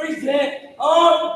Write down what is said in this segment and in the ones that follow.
present on.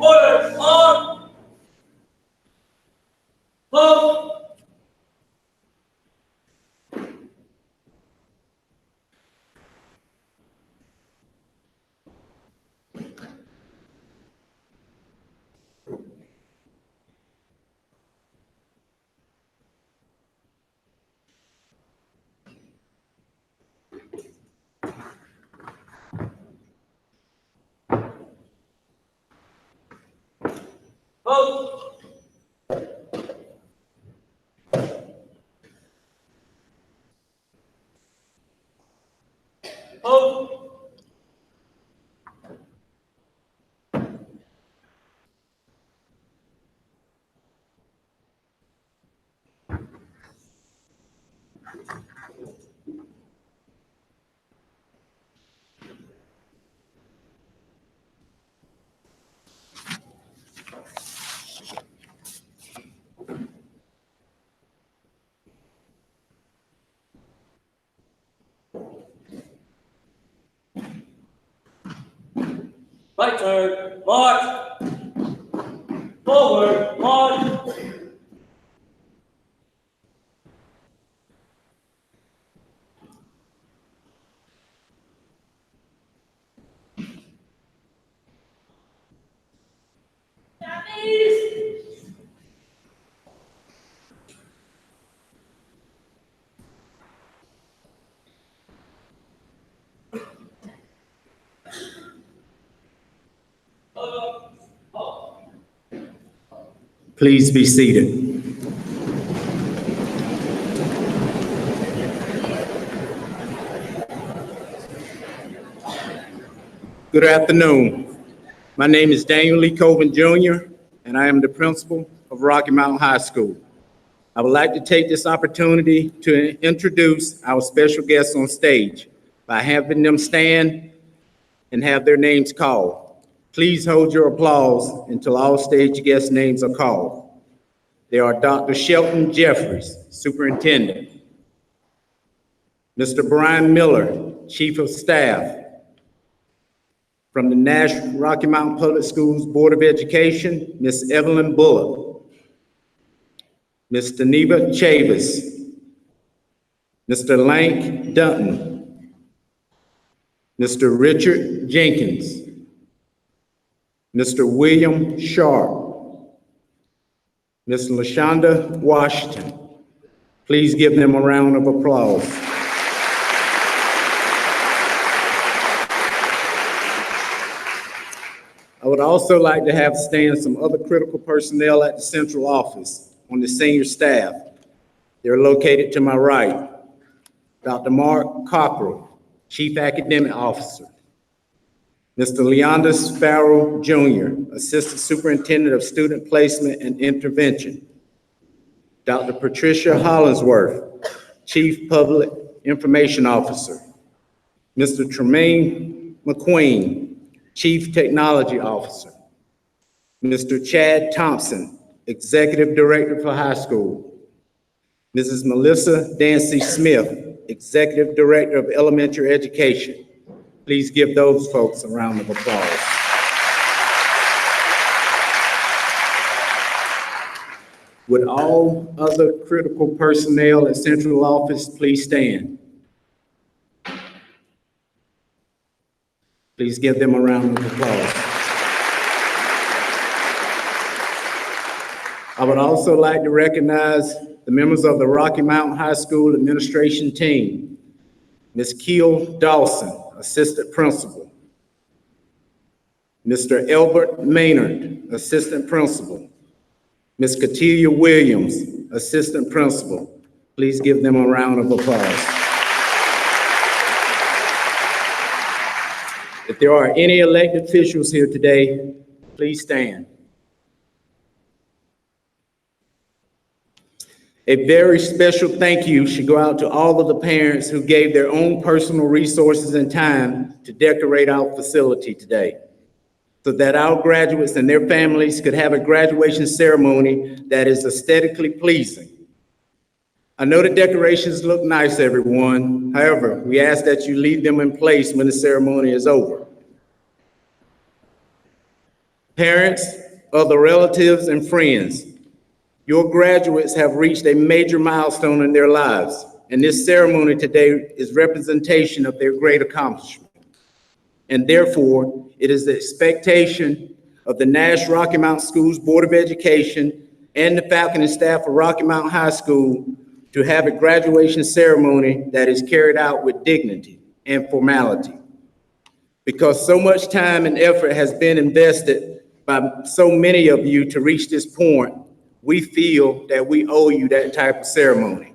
Order on. Vote. Vote. Vote. My turn. March. Forward. March. Please be seated. Good afternoon. My name is Daniel Lee Coben Jr., and I am the principal of Rocky Mountain High School. I would like to take this opportunity to introduce our special guests on stage by having them stand and have their names called. Please hold your applause until all stage guest names are called. They are Dr. Shelton Jeffries, Superintendent. Mr. Brian Miller, Chief of Staff. From the Nash-Rocky Mountain Public Schools Board of Education, Ms. Evelyn Bullock. Mr. Neva Chavis. Mr. Lank Dunton. Mr. Richard Jenkins. Mr. William Sharp. Ms. LaShonda Washington. Please give them a round of applause. I would also like to have stand some other critical personnel at the central office on the senior staff. They're located to my right. Dr. Mark Cockrell, Chief Academic Officer. Mr. Leondis Farrell Jr., Assistant Superintendent of Student Placement and Intervention. Dr. Patricia Hollingsworth, Chief Public Information Officer. Mr. Tremaine McQueen, Chief Technology Officer. Mr. Chad Thompson, Executive Director for High School. Mrs. Melissa Dancy Smith, Executive Director of Elementary Education. Please give those folks a round of applause. Would all other critical personnel at central office please stand? Please give them a round of applause. I would also like to recognize the members of the Rocky Mountain High School administration team. Ms. Keel Dawson, Assistant Principal. Mr. Elbert Maynard, Assistant Principal. Ms. Katilia Williams, Assistant Principal. Please give them a round of applause. If there are any elected officials here today, please stand. A very special thank you should go out to all of the parents who gave their own personal resources and time to decorate our facility today, so that our graduates and their families could have a graduation ceremony that is aesthetically pleasing. I know the decorations look nice, everyone. However, we ask that you leave them in place when the ceremony is over. Parents, other relatives, and friends, your graduates have reached a major milestone in their lives, and this ceremony today is representation of their great accomplishment. And therefore, it is the expectation of the Nash-Rocky Mountain Schools Board of Education and the faculty and staff of Rocky Mountain High School to have a graduation ceremony that is carried out with dignity and formality. Because so much time and effort has been invested by so many of you to reach this point, we feel that we owe you that type of ceremony.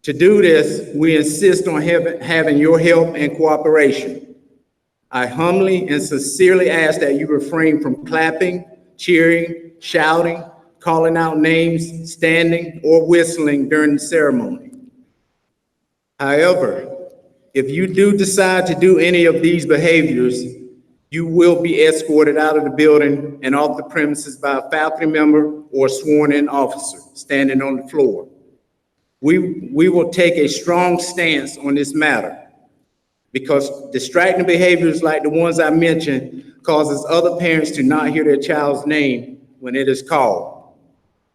To do this, we insist on having your help and cooperation. I humbly and sincerely ask that you refrain from clapping, cheering, shouting, calling out names, standing, or whistling during the ceremony. However, if you do decide to do any of these behaviors, you will be escorted out of the building and off the premises by a faculty member or sworn-in officer standing on the floor. We will take a strong stance on this matter, because distracting behaviors like the ones I mentioned causes other parents to not hear their child's name when it is called.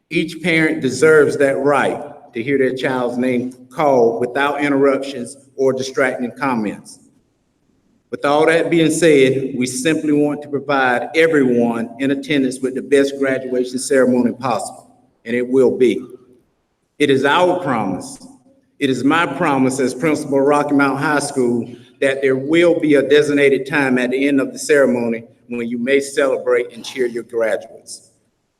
Each parent deserves that right to hear their child's name called without interruptions or distracting comments. With all that being said, we simply want to provide everyone in attendance with the best graduation ceremony possible, and it will be. It is our promise. It is my promise as principal of Rocky Mountain High School that there will be a designated time at the end of the ceremony when you may celebrate and cheer your graduates.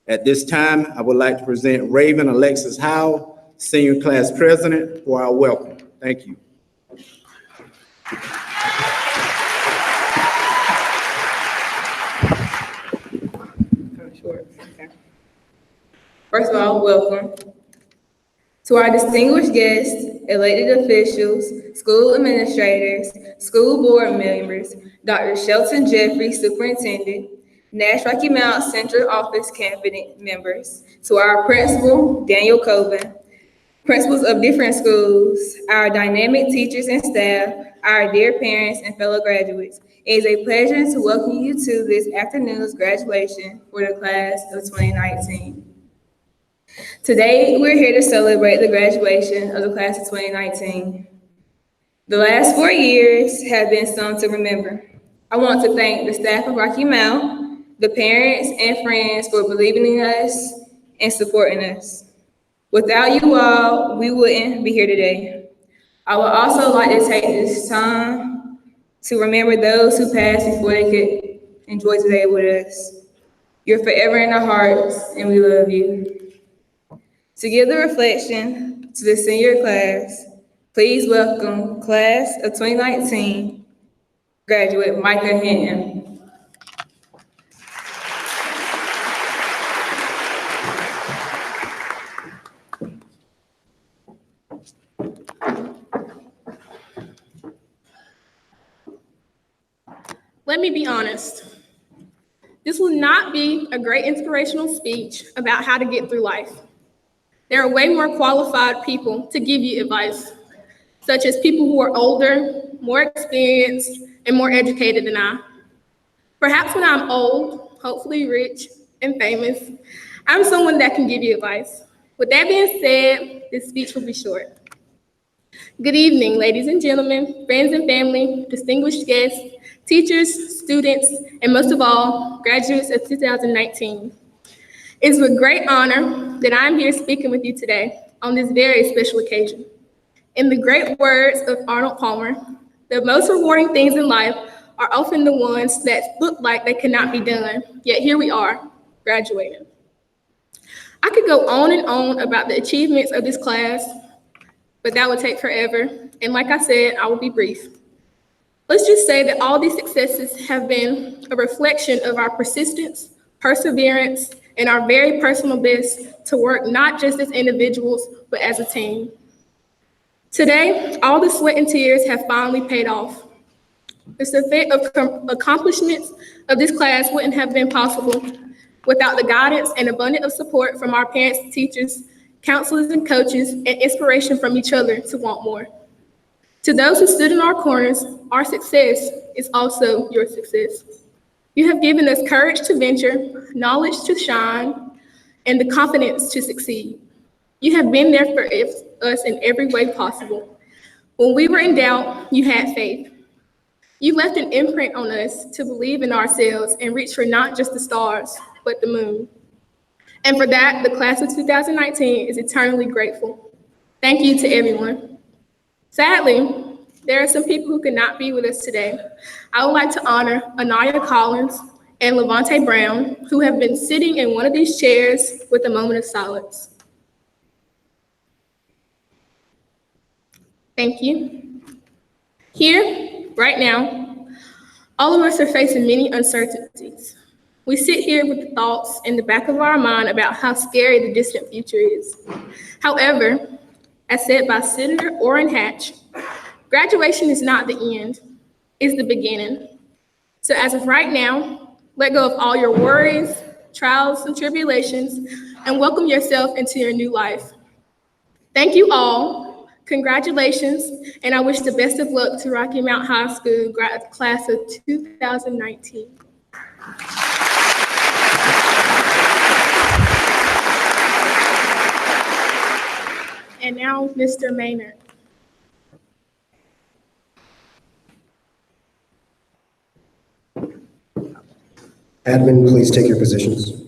At this time, I would like to present Raven Alexis Howell, Senior Class President, for our welcome. Thank you. First of all, welcome. To our distinguished guests, elected officials, school administrators, school board members, Dr. Shelton Jeffrey, Superintendent, Nash-Rocky Mountain Central Office cabinet members, to our principal, Daniel Coben, principals of different schools, our dynamic teachers and staff, our dear parents and fellow graduates. It is a pleasure to welcome you to this afternoon's graduation for the class of 2019. Today, we're here to celebrate the graduation of the class of 2019. The last 4 years have been some to remember. I want to thank the staff of Rocky Mount, the parents and friends for believing in us and supporting us. Without you all, we wouldn't be here today. I would also like to take this time to remember those who passed before they could enjoy today with us. You're forever in our hearts, and we love you. To give the reflection to the senior class, please welcome class of 2019 graduate Micah Hinton. Let me be honest. This will not be a great inspirational speech about how to get through life. There are way more qualified people to give you advice, such as people who are older, more experienced, and more educated than I. Perhaps when I'm old, hopefully rich, and famous, I'm someone that can give you advice. With that being said, this speech will be short. Good evening, ladies and gentlemen, friends and family, distinguished guests, teachers, students, and most of all, graduates of 2019. It is with great honor that I'm here speaking with you today on this very special occasion. In the great words of Arnold Palmer, the most rewarding things in life are often the ones that look like they cannot be done, yet here we are, graduating. I could go on and on about the achievements of this class, but that would take forever, and like I said, I will be brief. Let's just say that all these successes have been a reflection of our persistence, perseverance, and our very personal best to work not just as individuals, but as a team. Today, all the sweat and tears have finally paid off. The set of accomplishments of this class wouldn't have been possible without the guidance and abundance of support from our parents, teachers, counselors, and coaches, and inspiration from each other to want more. To those who stood in our corners, our success is also your success. You have given us courage to venture, knowledge to shine, and the confidence to succeed. You have been there for us in every way possible. When we were in doubt, you had faith. You left an imprint on us to believe in ourselves and reach for not just the stars, but the moon. And for that, the class of 2019 is eternally grateful. Thank you to everyone. Sadly, there are some people who could not be with us today. I would like to honor Anaya Collins and Levante Brown, who have been sitting in one of these chairs with a moment of silence. Thank you. Here, right now, all of us are facing many uncertainties. We sit here with the thoughts in the back of our mind about how scary the distant future is. However, as said by Senator Orrin Hatch, graduation is not the end, it's the beginning. So as of right now, let go of all your worries, trials, and tribulations, and welcome yourself into your new life. Thank you all. Congratulations, and I wish the best of luck to Rocky Mount High School class of 2019. And now, Mr. Maynard. Admin, please take your positions.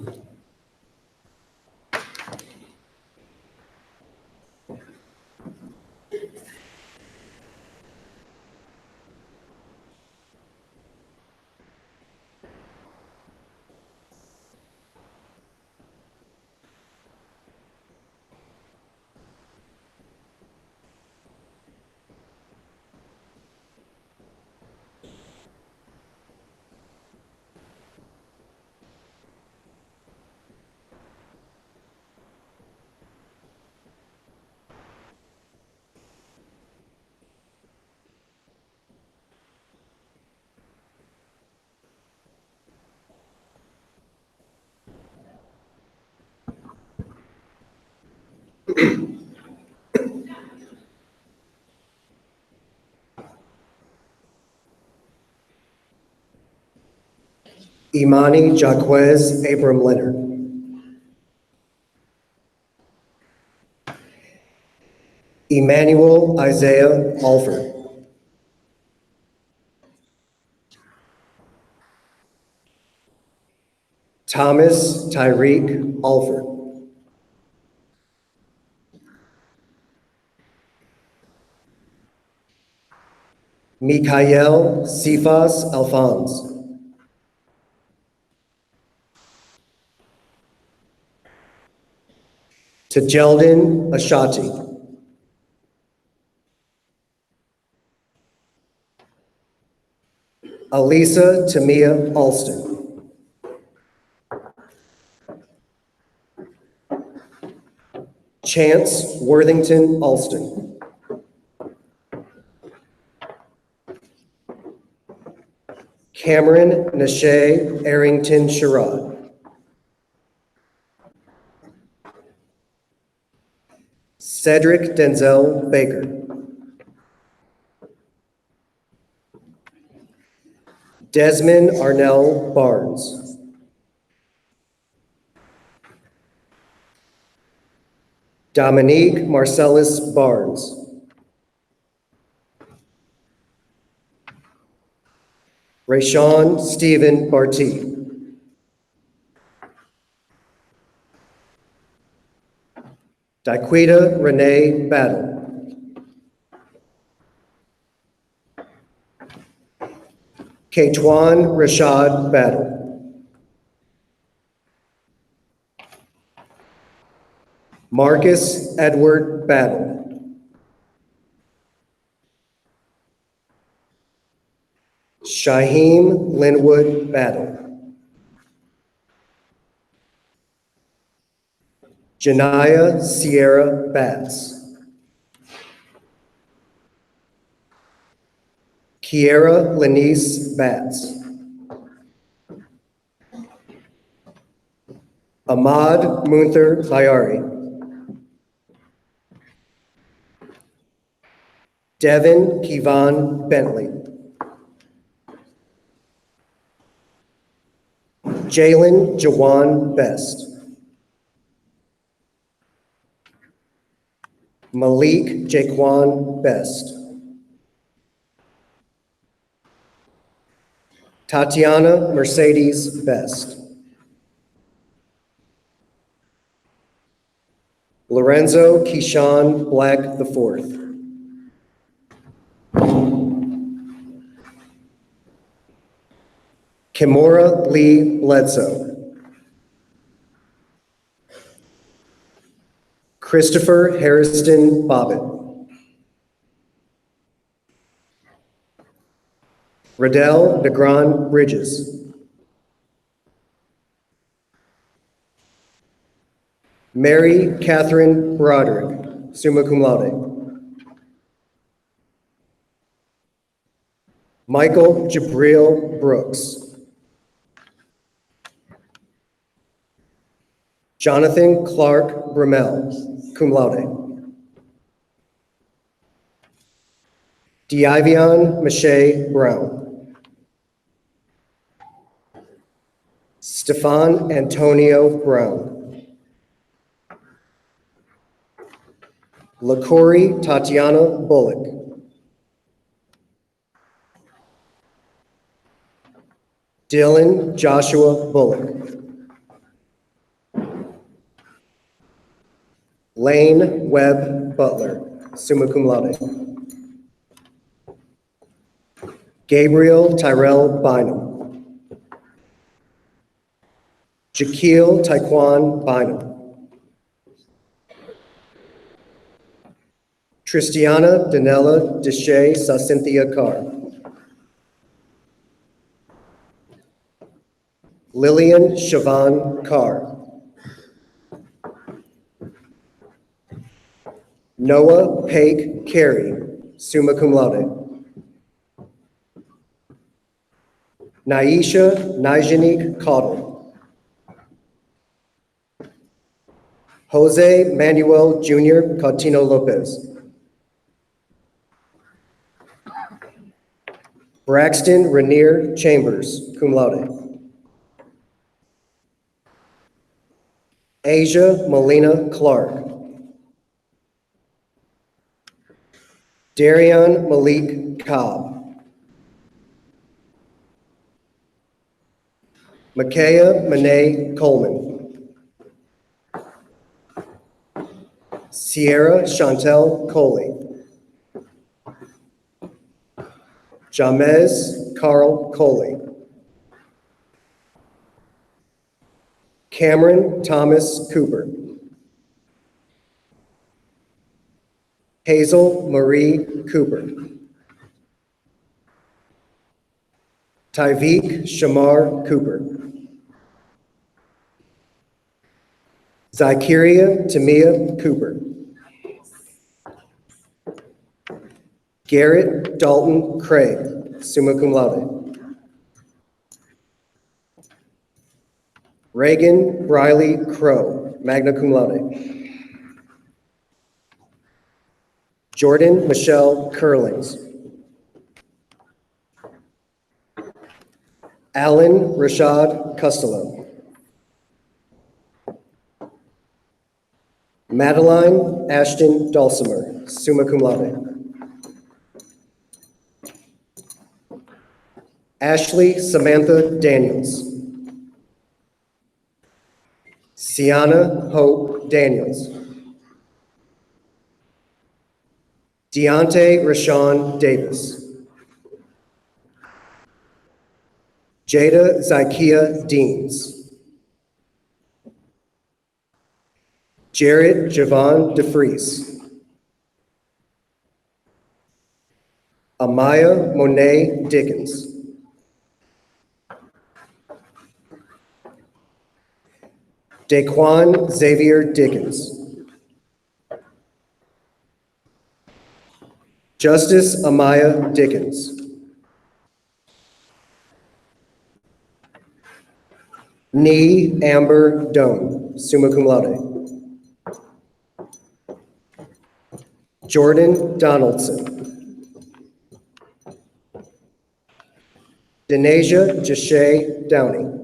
Imani Jaquez Abram Leonard. Emmanuel Isaiah Alford. Thomas Tyreek Alford. Mikael Cephas Alphonse. Tajeldin Ashati. Alisa Tamia Alston. Chance Worthington Alston. Cameron Nashay Arrington Sherrod. Cedric Denzel Baker. Desmond Arnell Barnes. Dominique Marcellus Barnes. Rayshawn Stephen Barty. Daquita Renee Battle. Katwan Rashad Battle. Marcus Edward Battle. Shaheem Linwood Battle. Janiyah Sierra Batts. Kiera Lenice Batts. Ahmad Munther Bayari. Devin Kivan Bentley. Jalen Jawan Best. Malik Jaquan Best. Tatiana Mercedes Best. Lorenzo Keyshawn Black IV. Kimora Lee Bledsoe. Christopher Harrison Bobbitt. Riddell DeGron Bridges. Mary Catherine Broderick, summa cum laude. Michael Jabril Brooks. Jonathan Clark Brummel, cum laude. Diavion Mache Brown. Stefan Antonio Brown. LaCory Tatiana Bullock. Dylan Joshua Bullock. Lane Webb Butler, summa cum laude. Gabriel Tyrell Bynum. Jaquil Taekwon Bynum. Tristiana Danella Deshay Cynthia Carr. Lillian Siobhan Carr. Noah Paik Carey, summa cum laude. Naisha Nijanique Caudle. Jose Manuel Jr. Cautino Lopez. Braxton Rainier Chambers, cum laude. Asia Molina Clark. Darion Malik Cobb. Makaya Monet Coleman. Sierra Chantel Coley. Jamez Carl Coley. Cameron Thomas Cooper. Hazel Marie Cooper. Tyveek Shamar Cooper. Zykeria Tamia Cooper. Garrett Dalton Craig, summa cum laude. Reagan Briley Crow, magna cum laude. Jordan Michelle Curlings. Alan Rashad Costello. Madeline Ashton Dulcimer, summa cum laude. Ashley Samantha Daniels. Sienna Hope Daniels. Deontay Rashawn Davis. Jada Zykia Deans. Jared Javon DeFries. Amaya Monet Dickens. Daquan Xavier Dickens. Justice Amaya Dickens. Nee Amber Doan, summa cum laude. Jordan Donaldson. Denasia Jashay Downey.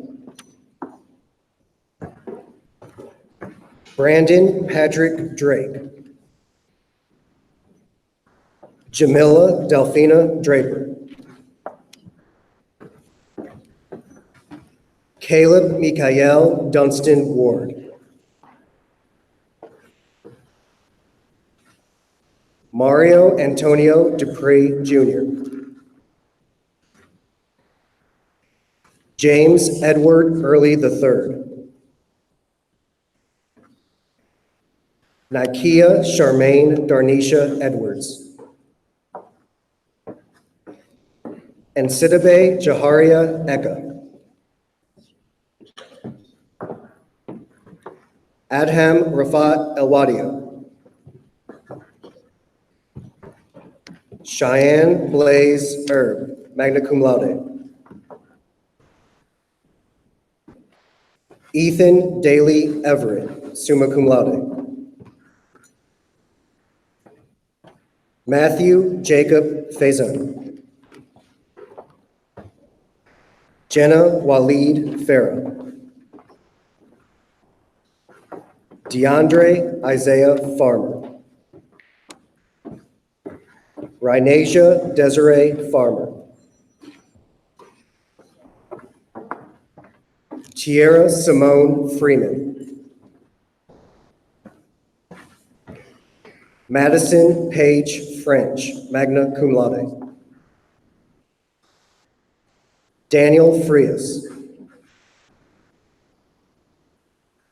Brandon Patrick Drake. Jamila Delphina Draper. Caleb Mikael Dunstan Ward. Mario Antonio Dupree Jr. James Edward Early III. Nikia Charmaine Darnisha Edwards. And Sidibe Jaharia Eka. Adham Rafat Elwadia. Cheyenne Blaze Herb, magna cum laude. Ethan Daly Everett, summa cum laude. Matthew Jacob Faison. Jenna Waleed Farah. DeAndre Isaiah Farmer. Rhinasia Desiree Farmer. Tierra Simone Freeman. Madison Page French, magna cum laude. Daniel Frias.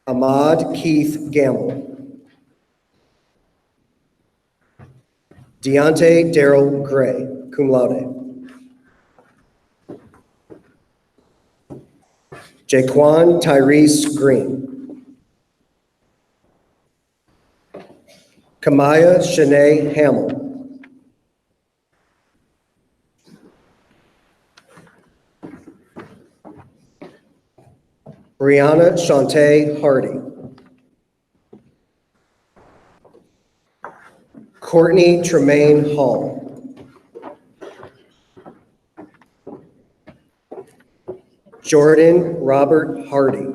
Ahmad Keith Gamble. Deontay Darrell Gray, cum laude. Jaquan Tyrese Green. Kamaya Shanae Hamill. Brianna Shantae Hardy. Courtney Tremaine Hall. Jordan Robert Hardy.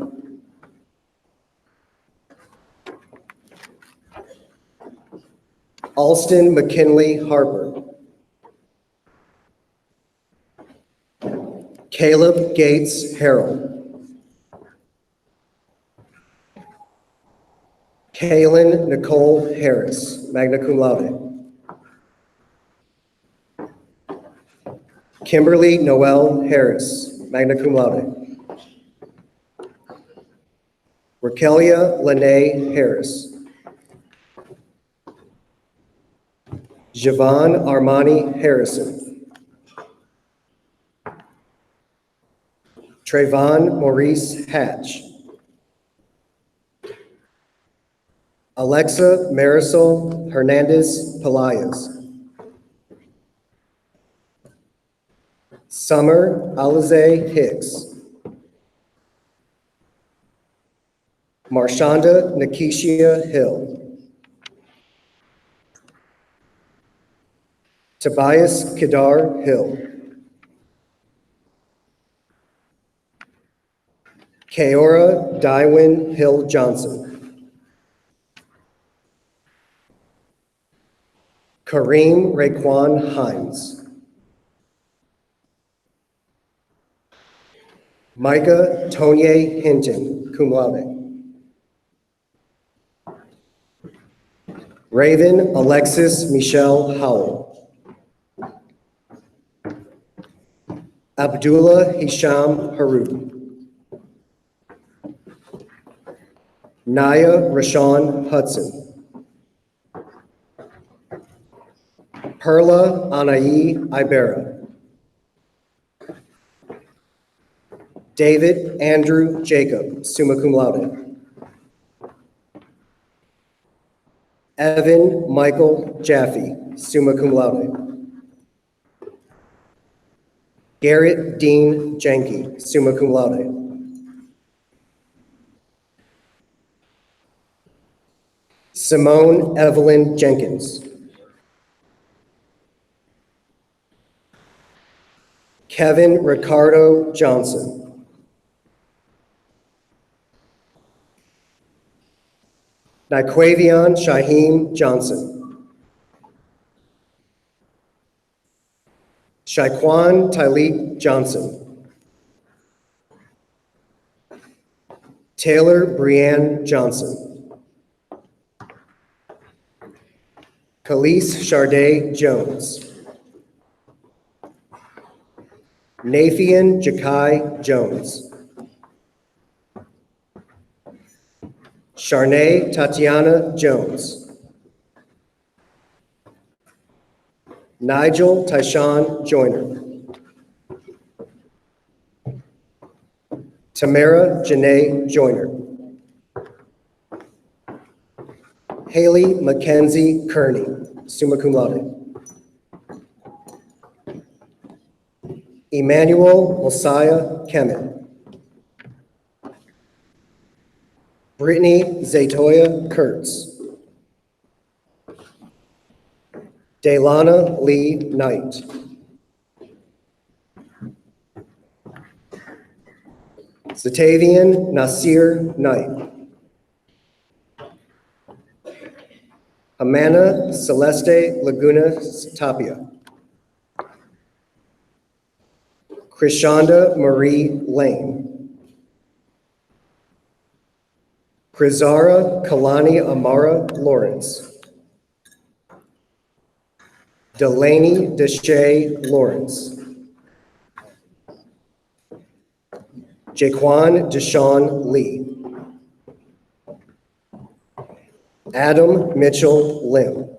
Alston McKinley Harper. Caleb Gates Harrell. Kaylin Nicole Harris, magna cum laude. Kimberly Noel Harris, magna cum laude. Raquelia Lene Harris. Javon Armani Harrison. Trayvon Maurice Hatch. Alexa Marisol Hernandez Pelayas. Summer Alize Hicks. Marshonda Nikishia Hill. Tobias Kedar Hill. Keora Dywin Hill Johnson. Kareem Raekwon Hines. Micah Tonye Hinton, cum laude. Raven Alexis Michelle Howell. Abdullah Hisham Harut. Naya Rashawn Hudson. Perla Anaí Ibera. David Andrew Jacob, summa cum laude. Evan Michael Jaffe, summa cum laude. Garrett Dean Janke, summa cum laude. Simone Evelyn Jenkins. Kevin Ricardo Johnson. Nyquavion Shaheem Johnson. Shaquan Tyleek Johnson. Taylor Brianne Johnson. Khalees Charday Jones. Nathan Jakai Jones. Sharnay Tatiana Jones. Nigel Tyshawn Joyner. Tamara Janae Joyner. Haley Mackenzie Kearney, summa cum laude. Emmanuel Mosiah Kemet. Brittany Zaytoya Kurtz. Daylana Lee Knight. Zatavian Nasir Knight. Amanda Celeste Laguna Tapia. Krishanda Marie Lane. Krizara Kalani Amara Lawrence. Delaney Deshay Lawrence. Jaquan Deshawn Lee. Adam Mitchell Lim.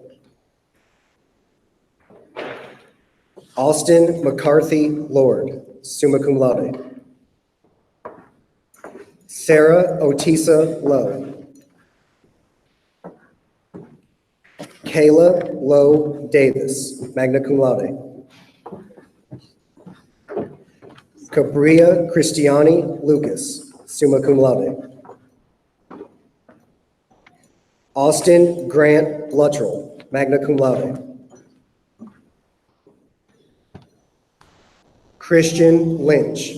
Austin McCarthy Lord, summa cum laude. Sarah Otisa Lowe. Kayla Lowe Davis, magna cum laude. Cabria Cristiani Lucas, summa cum laude. Austin Grant Luttrell, magna cum laude. Christian Lynch.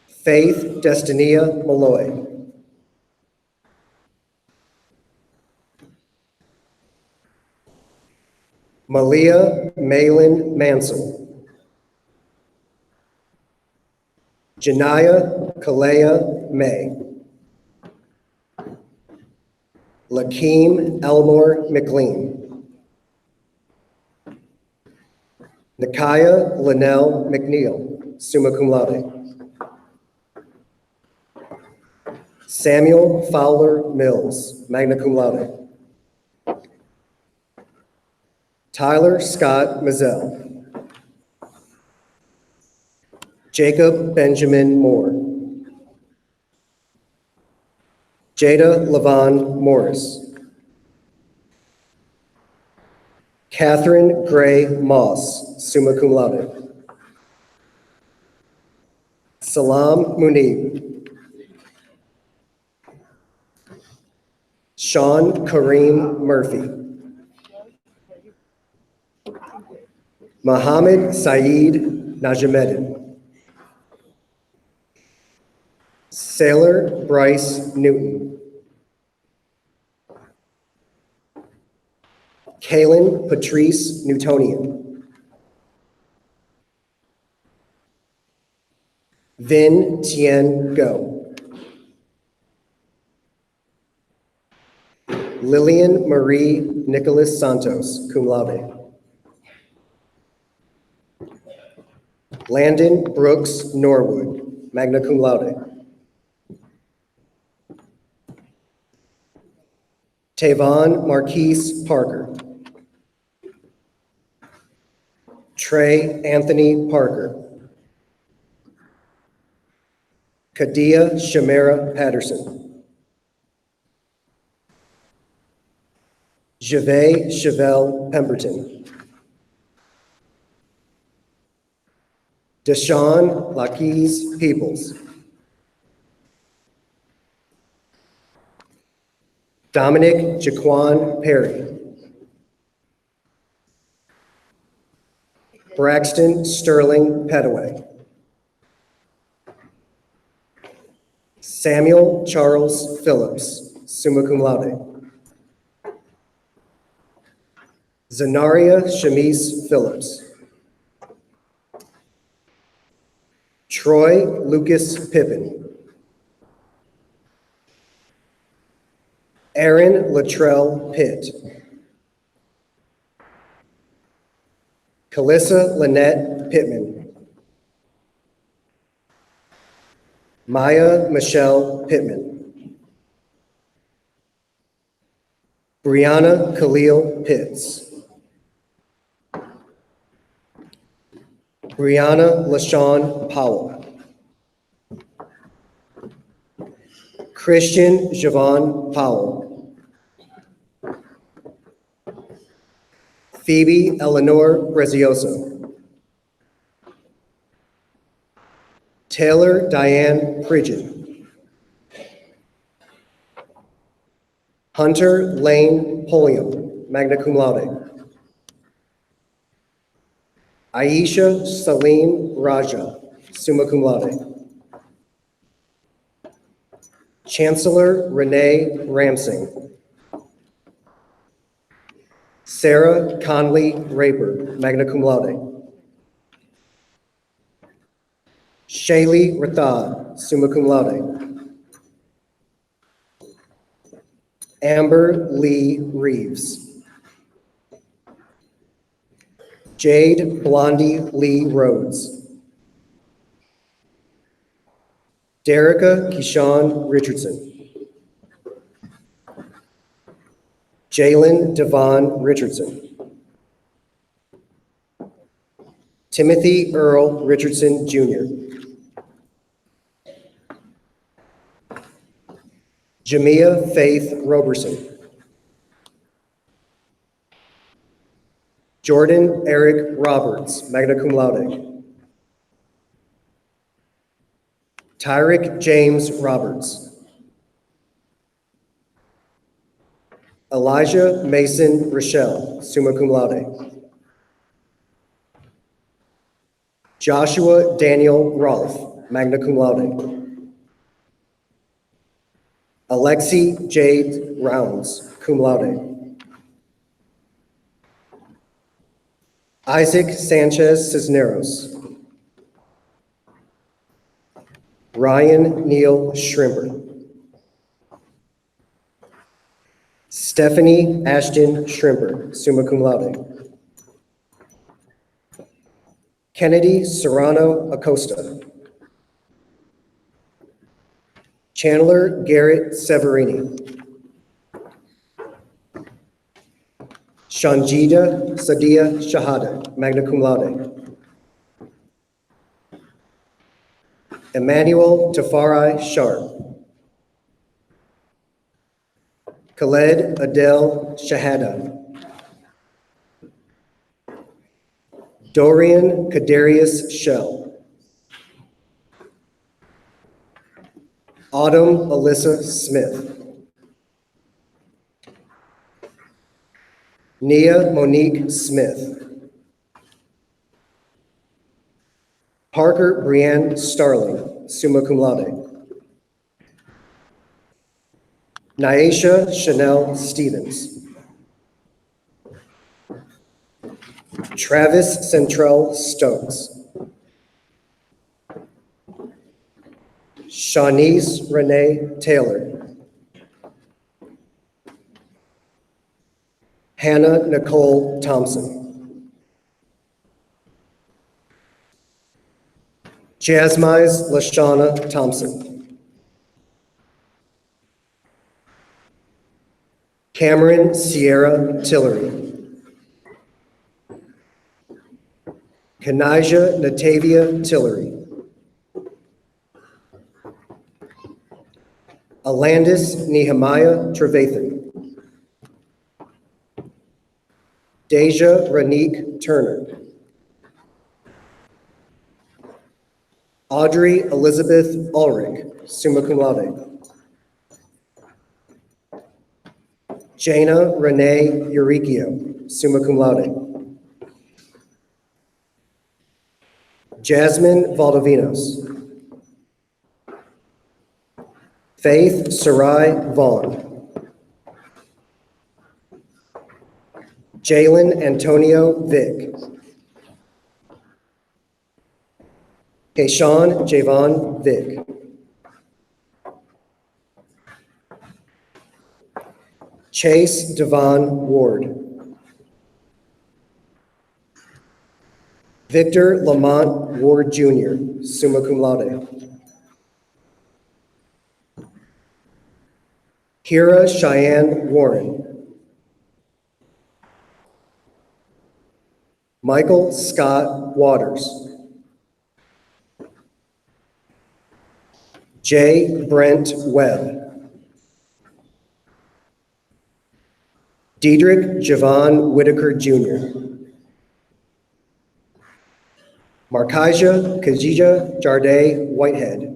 Faith Destinia Malloy. Malia Malin Mansell. Janaya Kalea May. Lakeem Elmore McLean. Nakaya Linnell McNeil, summa cum laude. Samuel Fowler Mills, magna cum laude. Tyler Scott Mazzell. Jacob Benjamin Moore. Jada Levon Morris. Catherine Gray Moss, summa cum laude. Salam Munib. Sean Kareem Murphy. Mohammed Saeed Najameddin. Sailor Bryce Newton. Kaylin Patrice Newtonian. Vin Tien Go. Lillian Marie Nicholas Santos, cum laude. Landon Brooks Norwood, magna cum laude. Tavon Marquise Parker. Trey Anthony Parker. Kadia Shamara Patterson. Javay Chevelle Pemberton. Deshaun Laquise Peoples. Dominic Jaquan Perry. Braxton Sterling Petaway. Samuel Charles Phillips, summa cum laude. Zenaria Shamise Phillips. Troy Lucas Pippin. Aaron Latrell Pitt. Calissa Lynette Pittman. Maya Michelle Pittman. Brianna Khalil Pitts. Brianna LaShawn Powell. Christian Javon Powell. Phoebe Eleanor Prezioso. Taylor Diane Pridgeon. Hunter Lane Pulliam, magna cum laude. Aisha Salim Raja, summa cum laude. Chancellor Renee Ramsing. Sarah Conley Raper, magna cum laude. Shaylee Rathod, summa cum laude. Amber Lee Reeves. Jade Blondie Lee Rhodes. Derica Keyshawn Richardson. Jalen Devon Richardson. Timothy Earl Richardson, Jr. Jamia Faith Roberson. Jordan Eric Roberts, magna cum laude. Tyrick James Roberts. Elijah Mason Rochelle, summa cum laude. Joshua Daniel Rolfe, magna cum laude. Alexi Jade Rounds, cum laude. Isaac Sanchez Cisneros. Ryan Neal Shrimper. Stephanie Ashton Shrimper, summa cum laude. Kennedy Serrano Acosta. Chandler Garrett Severini. Shanjida Sadia Shahada, magna cum laude. Emmanuel Tafari Sharp. Khaled Adel Shahada. Dorian Kadarius Shell. Autumn Alyssa Smith. Nia Monique Smith. Parker Brianne Starling, summa cum laude. Nyesha Chanel Stevens. Travis Centrell Stokes. Shawnice Renee Taylor. Hannah Nicole Thompson. Jasmise LaShawna Thompson. Cameron Sierra Tillery. Kanijah Natavia Tillery. Alandis Nehemiah Trevathan. Deja Ranique Turner. Audrey Elizabeth Ulrich, summa cum laude. Jana Renee Euricchio, summa cum laude. Jasmine Valdovinos. Faith Sarai Vaughn. Jalen Antonio Vick. Kayshawn Javon Vick. Chase Devon Ward. Victor Lamont Ward Jr., summa cum laude. Kira Cheyenne Warren. Michael Scott Waters. J. Brent Webb. Diedrich Javon Whitaker Jr. Markija Kajija Jarday Whitehead.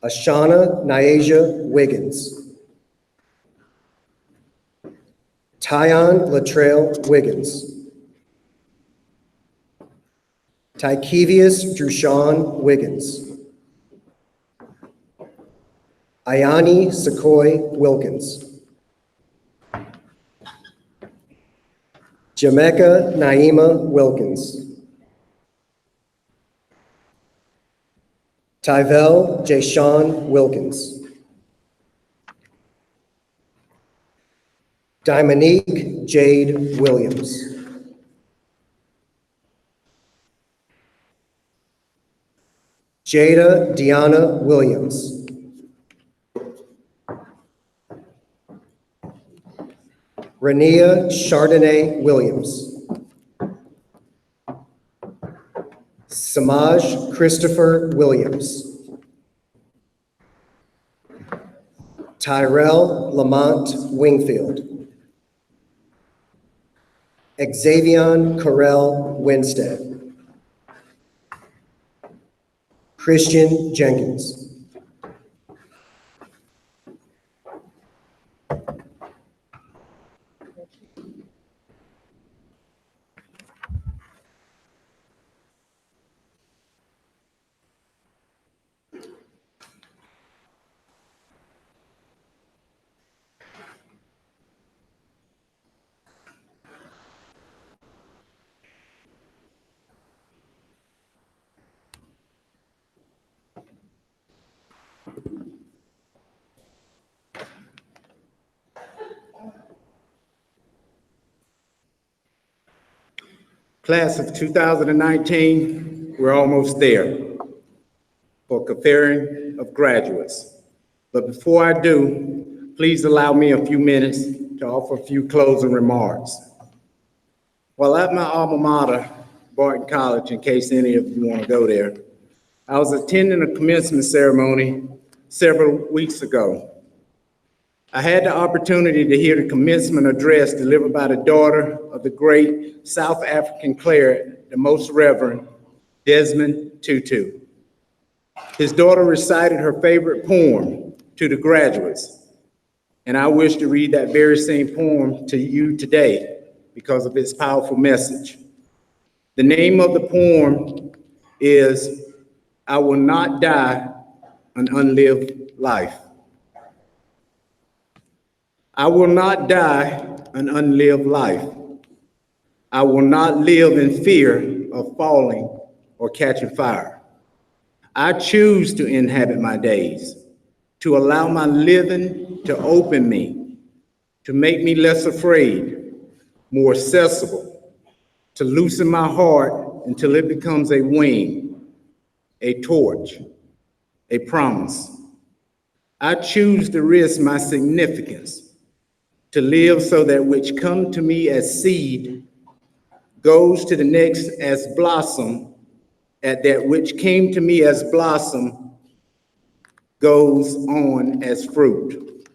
Ashana Nyasia Wiggins. Tyon Latrell Wiggins. Tykevius Drushan Wiggins. Ayani Sequoy Wilkins. Jamaica Naima Wilkins. Tyvel Jashawn Wilkins. Dominique Jade Williams. Jada Deanna Williams. Rania Chardonnay Williams. Samaj Christopher Williams. Tyrell Lamont Wingfield. Xavion Correll Winstead. Christian Jenkins. Class of 2019, we're almost there for conferring of graduates. But before I do, please allow me a few minutes to offer a few closing remarks. While at my alma mater, Barton College, in case any of you want to go there, I was attending a commencement ceremony several weeks ago. I had the opportunity to hear the commencement address delivered by the daughter of the great South African cleric, the Most Reverend Desmond Tutu. His daughter recited her favorite poem to the graduates, and I wish to read that very same poem to you today because of its powerful message. The name of the poem is "I Will Not Die an Unlived Life." I will not die an unlived life. I will not live in fear of falling or catching fire. I choose to inhabit my days, to allow my living to open me, to make me less afraid, more accessible, to loosen my heart until it becomes a wing, a torch, a promise. I choose to risk my significance, to live so that which come to me as seed goes to the next as blossom, at that which came to me as blossom goes on as fruit.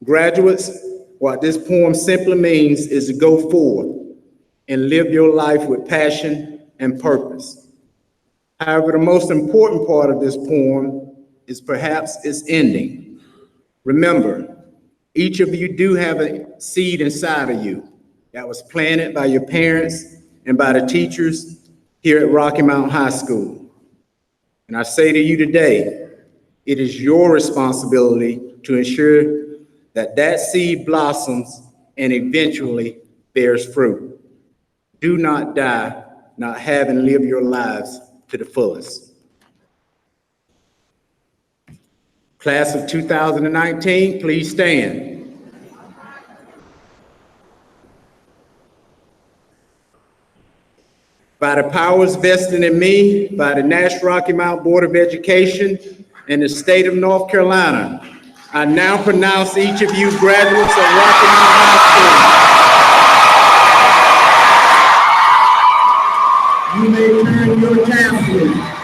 Graduates, what this poem simply means is to go forth and live your life with passion and purpose. However, the most important part of this poem is perhaps its ending. Remember, each of you do have a seed inside of you that was planted by your parents and by the teachers here at Rocky Mount High School. And I say to you today, it is your responsibility to ensure that that seed blossoms and eventually bears fruit. Do not die not having lived your lives to the fullest. Class of 2019, please stand. By the powers vested in me by the Nash-Rocky Mount Board of Education and the state of North Carolina, I now pronounce each of you graduates of Rocky Mount High School. You may turn your tassels.